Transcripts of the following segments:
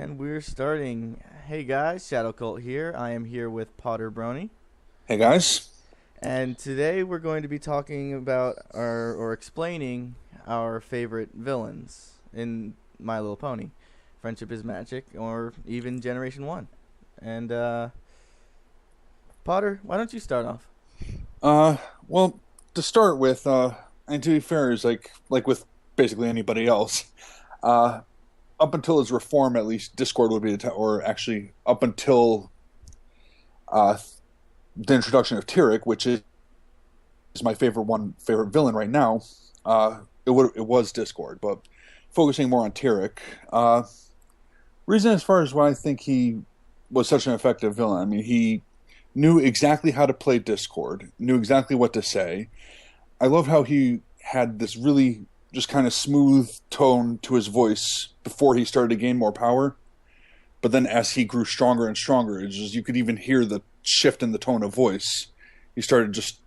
And we're starting. Hey guys, Shadow Colt here. I am here with PotterBrony. Hey guys. And today we're going to be talking about or explaining our favorite villains in My Little Pony. Friendship is Magic or even Generation 1. And Potter, why don't you start off? Uh, well, to start with, and to be fair, is like with basically anybody else. Uh, Up until its reform, at least Discord would be or actually up until uh the introduction of Tyrek, which is my favorite villain right now. It was Discord, but focusing more on Tyrek. Reason as far as why I think he was such an effective villain. I mean, he knew exactly how to play Discord, knew exactly what to say. I love how he had this really just kind of smooth tone to his voice before he started to gain more power. But then as he grew stronger and stronger, it's just you could even hear the shift in the tone of voice. He started just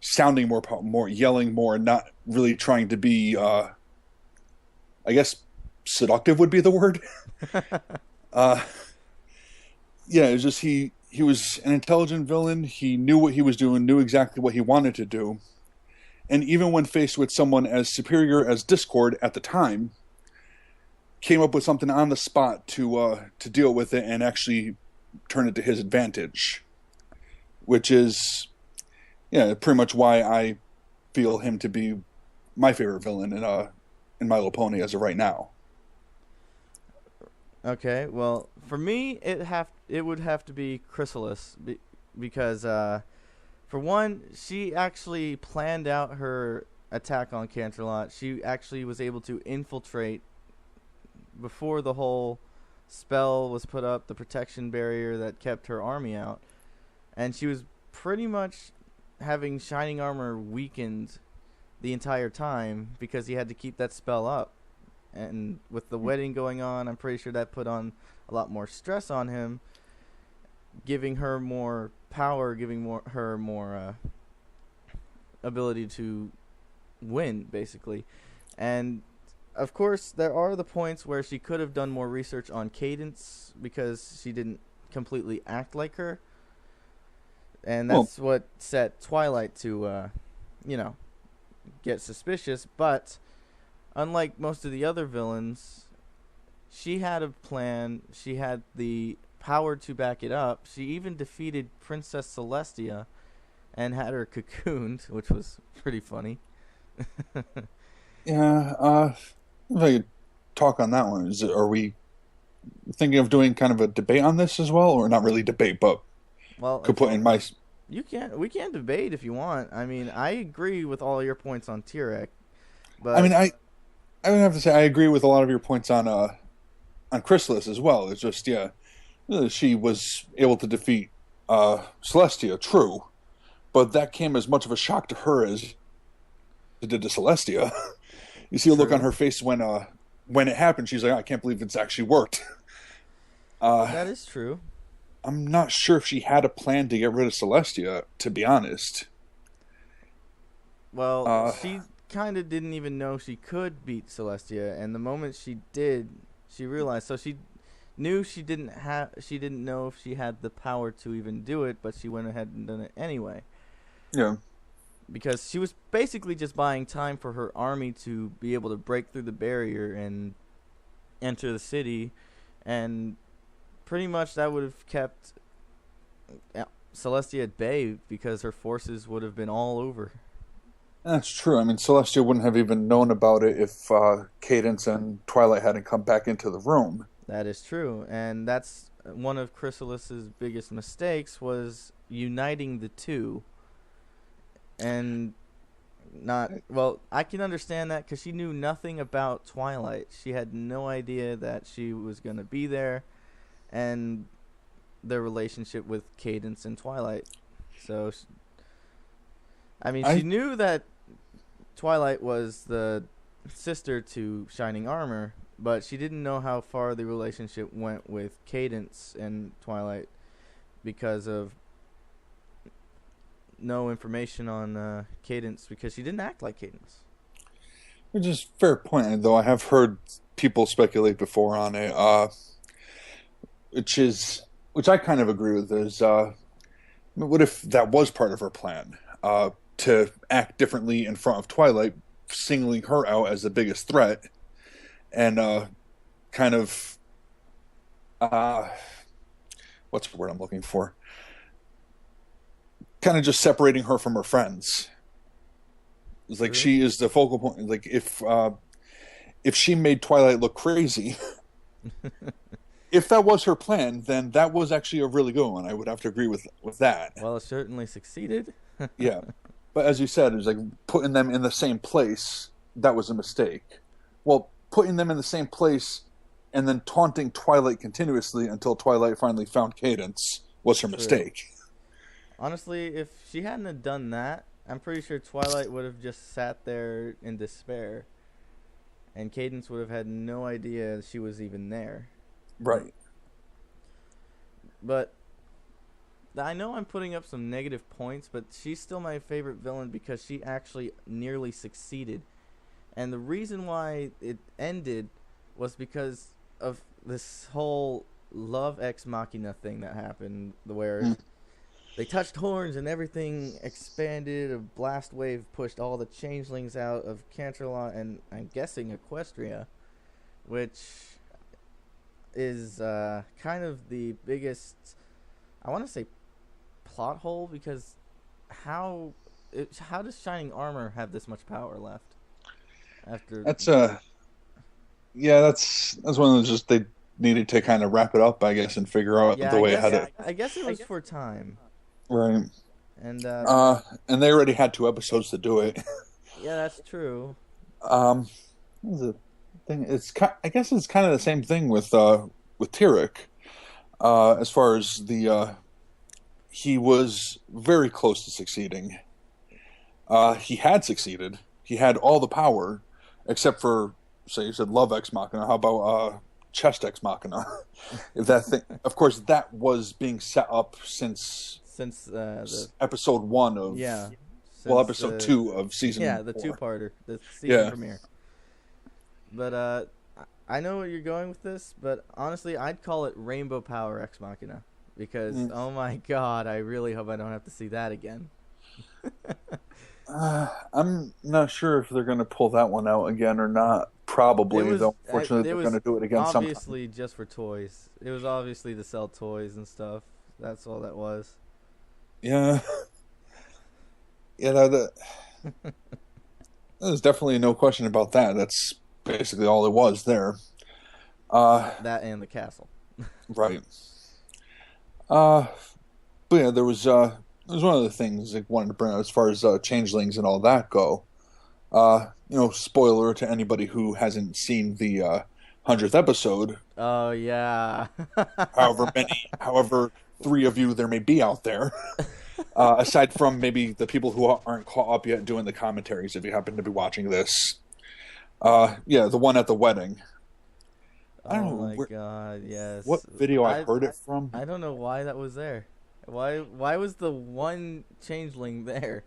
sounding more yelling more, not really trying to be. I guess seductive would be the word. uh, yeah, it was just he was an intelligent villain. He knew what he was doing, knew exactly what he wanted to do, and even when faced with someone as superior as Discord at the time, came up with something on the spot to deal with it and actually turn it to his advantage, which is pretty much why I feel him to be my favorite villain in My Little Pony as of right now. Okay, well, for me, it would have to be Chrysalis because for one, she actually planned out her attack on Canterlot. She actually was able to infiltrate before the whole spell was put up, the protection barrier that kept her army out. And she was pretty much having Shining Armor weakened the entire time because he had to keep that spell up. And with the wedding going on, I'm pretty sure that put on a lot more stress on him, giving her more power, her more ability to win, basically. And of course, there are the points where she could have done more research on Cadence because she didn't completely act like her, and Well, that's what set Twilight to, you know, get suspicious. But unlike most of the other villains, she had a plan. She had the power to back it up. She even defeated Princess Celestia and had her cocooned, which was pretty funny. yeah. If I could talk on that one, are we thinking of doing kind of a debate on this as well, or not really debate, but Well, could if put you in my. we can debate if you want. I mean, I agree with all your points on Tyrek, I mean, but I would have to say I agree with a lot of your points on Chrysalis as well. It's just she was able to defeat Celestia, true, but that came as much of a shock to her as it did to Celestia. You see a look on true. her face when it happened. She's like, I can't believe it's actually worked. Uh, That is true. I'm not sure if she had a plan to get rid of Celestia, to be honest. Well, Uh, she kind of didn't even know she could beat Celestia, and the moment she did, she realized. So she knew she didn't know if she had the power to even do it, but she went ahead and done it anyway yeah, because she was basically just buying time for her army to be able to break through the barrier and enter the city, and pretty much that would have kept Celestia at bay because her forces would have been all over. that's true. I mean, Celestia wouldn't have even known about it if Cadence and Twilight hadn't come back into the room. That is true, and that's one of Chrysalis's biggest mistakes was uniting the two, and not well. I can understand that because she knew nothing about Twilight. She had no idea that she was gonna be there, and their relationship with Cadence and Twilight. So, I mean, she I knew that Twilight was the sister to Shining Armor, but she didn't know how far the relationship went with Cadence and Twilight because of no information on Cadence because she didn't act like Cadence. Which is a fair point, though I have heard people speculate before on it, which I kind of agree with, is what if that was part of her plan, to act differently in front of Twilight, singling her out as the biggest threat, and kind of uh, what's the word I'm looking for? Kind of just separating her from her friends. It's like True. she is the focal point. Like if she made Twilight look crazy, if that was her plan, then that was actually a really good one. I would have to agree with that. Well, it certainly succeeded. Yeah, but as you said, it was like putting them in the same place. That was a mistake. Well, putting them in the same place and then taunting Twilight continuously until Twilight finally found Cadence was her True. mistake. Honestly, if she hadn't have done that, I'm pretty sure Twilight would have just sat there in despair, and Cadence would have had no idea she was even there. Right. But I know I'm putting up some negative points, but she's still my favorite villain because she actually nearly succeeded. And the reason why it ended was because of this whole love ex machina thing that happened, where Mm. they touched horns and everything expanded. A blast wave pushed all the changelings out of Canterlot and I'm guessing Equestria, which is kind of the biggest, I want to say, plot hole because how does Shining Armor have this much power left after? That's yeah, that's one of those, just they needed to kind of wrap it up, I guess, and figure out Yeah, the way how to. I guess it was for time, Right. and And they already had 2 episodes to do it. yeah, that's true. What was the thing? I guess it's kind of the same thing with Tyrek. As far as he was very close to succeeding. He had succeeded. He had all the power, except for, say, you said love ex machina. How about chest ex machina? If that thing, of course, that was being set up since Since the episode 1 of, yeah, well, since episode the 2 of yeah season the 4. two-parter, the season Yeah. premiere. But I know where you're going with this, but honestly, I'd call it Rainbow Power Ex Machina because Mm. oh my god, I really hope I don't have to see that again. I'm not sure if they're going to pull that one out again or not. Probably, though. Unfortunately, It they're going was to do it again sometime. obviously just for toys. It was obviously to sell toys and stuff. That's all that was. Yeah, you know there's definitely no question about that. That's basically all it was there. That and the castle. Right. Uh, but yeah, there was one of the things I wanted to bring up as far as changelings and all that go. Spoiler to anybody who hasn't seen the 100th episode. Oh yeah. However 3 of you there may be out there. Aside from maybe the people who aren't caught up yet doing the commentaries, if you happen to be watching this. Yeah, the one at the wedding. I don't Oh know my god, what yes. video I heard it from. I don't know why that was there. Why was the one changeling there?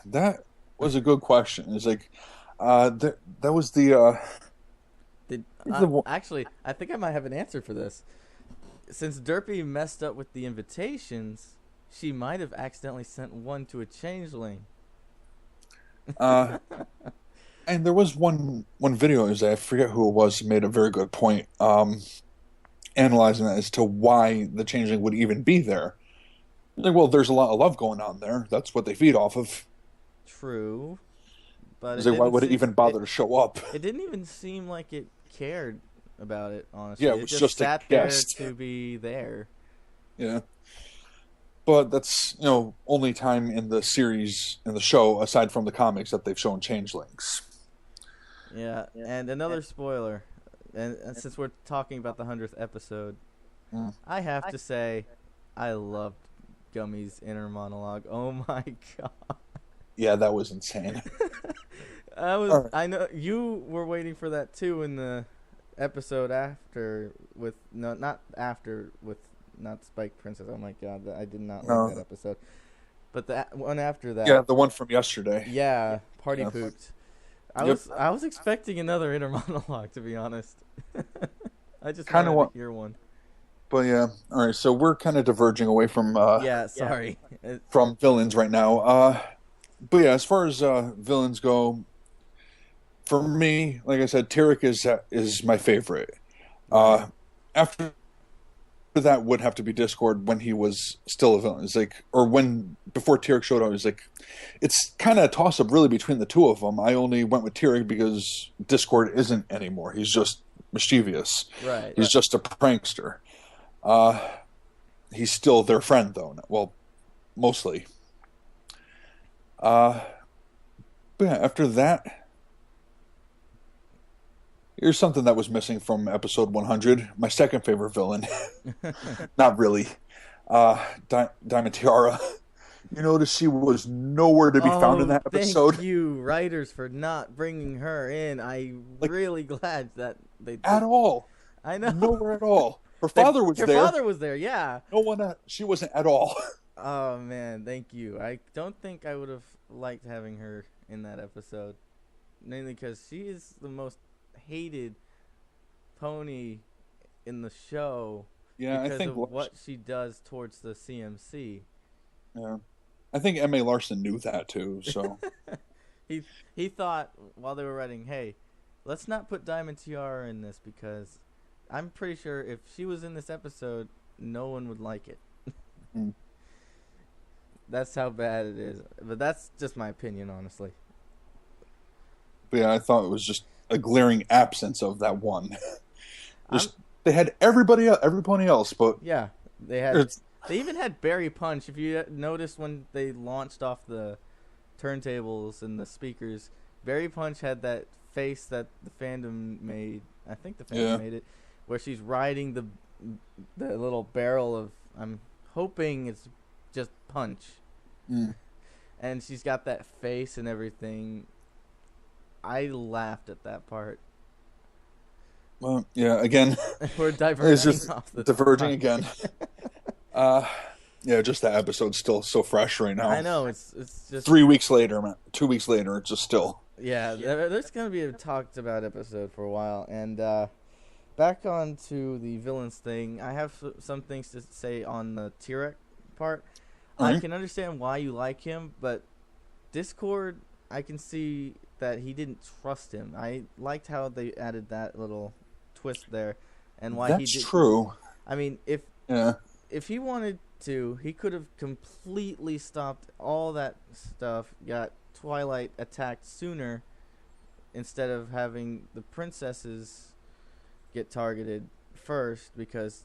That was a good question. It's like, that was Did the one. actually I think I might have an answer for this. Since Derpy messed up with the invitations, she might have accidentally sent one to a changeling. Uh, and there was one video, is I forget who it was, made a very good point, analyzing that as to why the changeling would even be there. Like, well, there's a lot of love going on there. That's what they feed off of. True, but It's like, why would it even bother to show up? it didn't even seem like it cared about it. Honestly, Yeah, it it was just just a sat there guest. to be there. Yeah. But that's, only time in the series, in the show, aside from the comics, that they've shown changelings. Yeah, and another spoiler, and since we're talking about the 100th episode, Mm. I have to say, I loved Gummy's inner monologue. Oh my god. Yeah, that was insane. All right. I know you were waiting for that too in the episode after with no not after with not Spike Princess. Oh my god, I did not like that No. episode. But the one after that, Yeah, the one from yesterday. yeah, Party Yeah. Pooped. Yep. I was expecting another inner monologue, to be honest. I just Kind of wanted to what, hear one. but yeah. All right, so we're kind of diverging away Yeah, sorry. from villains right now. But yeah, as far as villains go, for me, like I said, Tarek is my favorite. Right. After that would have to be Discord when he was still a villain. It's like, or when before Tarek showed up, it's like, it's kind of a toss up really between the two of them. I only went with Tarek because Discord isn't anymore. He's just mischievous. Right. He's just a prankster. Uh, he's still their friend though. Well, mostly. Uh, but yeah, after that, here's something that was missing from episode 100. My second favorite villain. Not really. Diamond Tiara. You notice she was nowhere to be found in Oh, that episode. thank you, writers, for not bringing her in. I'm Like, really glad that they did. at all. I know. Nowhere at all. Her They- father was her there. father was there, yeah. No one. She wasn't at all. Oh, man, thank you. I don't think I would have liked having her in that episode. Mainly because she is the most hated pony in the show Yeah, because I think of what she does towards the CMC. Yeah, I think M.A. Larson knew that too. So He thought while they were writing, hey, let's not put Diamond Tiara in this because I'm pretty sure if she was in this episode, no one would like it. Mm. That's how bad it is. But that's just my opinion, honestly. but yeah, I thought it was just a glaring absence of that one. I'm, They had everybody, every pony else, but yeah, they had. it's, They even had Barry Punch. If you noticed when they launched off the turntables and the speakers, Barry Punch had that face that the fandom made. I think the fandom made it, where she's riding the little barrel of. I'm hoping it's just Punch, and she's got that face and everything. I laughed at that part. well, yeah, again, We're diverging it's just off the diverging topic. again. Yeah, just that episode's still so fresh right now. I know it's just 3 weeks later, man, 2 weeks later, it's just still. yeah. There's gonna be a talked about episode for a while, and back on to the villains thing. I have some things to say on the T-Rex part. I can understand why you like him, but Discord, I can see that he didn't trust him. I liked how they added that little twist there, and why he did. That's true. I mean, Yeah. if he wanted to, he could have completely stopped all that stuff, got Twilight attacked sooner, instead of having the princesses get targeted first, because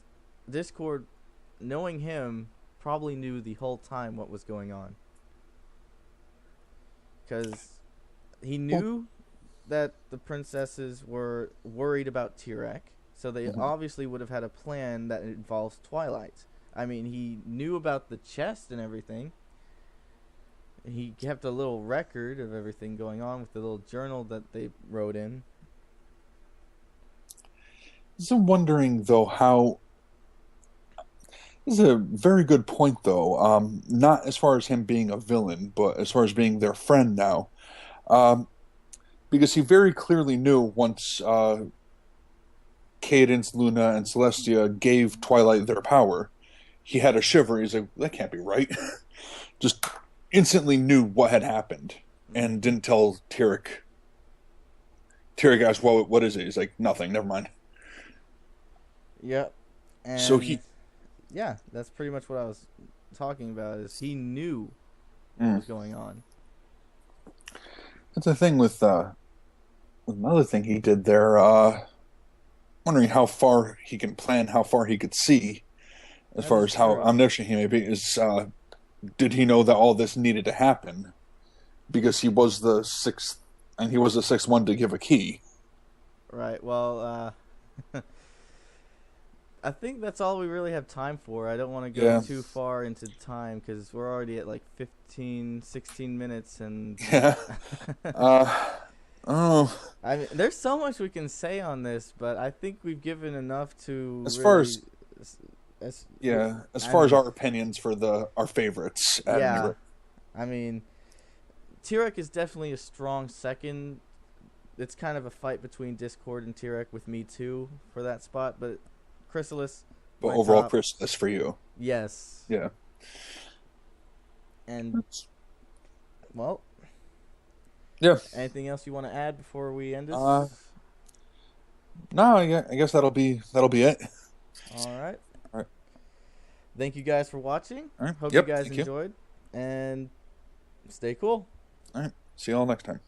Discord, knowing him, probably knew the whole time what was going on. Because he knew that the princesses were worried about Tirek, so they obviously would have had a plan that involves Twilight. I mean, he knew about the chest and everything. He kept a little record of everything going on with the little journal that they wrote in. So I'm wondering though how. This is a very good point though. Not as far as him being a villain, but as far as being their friend now. Because he very clearly knew once Cadence, Luna, and Celestia gave Twilight their power, he had a shiver. He's like, that can't be right. Just instantly knew what had happened and didn't tell Tirek. Tirek asked, well, what is it? He's like, nothing, never mind. Yep. And So he... yeah, that's pretty much what I was talking about, is he knew what was going on. That's the thing with another thing he did there, wondering how far he can plan, how far he could see, as That far is as how true. omniscient he may be, is did he know that all this needed to happen? Because he was the sixth, and he was the sixth one to give a key. Right, well, I think that's all we really have time for. I don't want to go too far into time, because we're already at like 15, 16 minutes, and... Yeah. Oh. I mean, there's so much we can say on this, but I think we've given enough to As really, far as... as Yeah, as far as our opinions for our favorites. Yeah. I mean, Tirek is definitely a strong second it's kind of a fight between Discord and T-Rex with me too for that spot, but Chrysalis. But my overall, top. Chrysalis for you. Yes. Yeah. And well, yeah. Anything else you want to add before we end this? No, I guess that'll be it. All right. All right. Thank you guys for watching. All right. Hope Yep, you guys thank you. enjoyed, and stay cool. All right. See you all next time.